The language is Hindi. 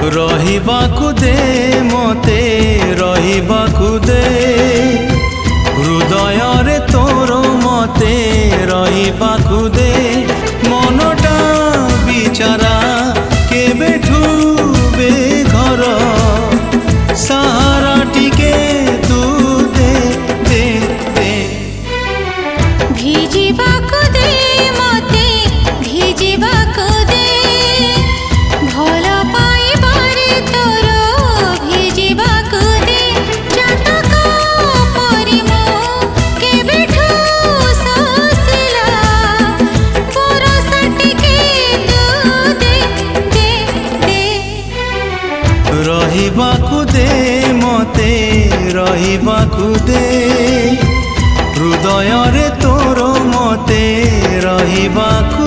रहिबाकु दे मते रहिबाकु दे हृदय रे तोर मते रहिबाकु दे मनटा बिचारा केबेठू बेघर सहारा टिके तू दे दे दे भिजिबाकु दे मते भिजिबाकु दे भल पाइबारे तोर भिजिबाकु दे जातक परि मो केबेठू सोसिला बरस टिके तू दे दे दे रहिबाकु दे मते रहिबाकु दे हृदय रे तोर मते रहिबाकु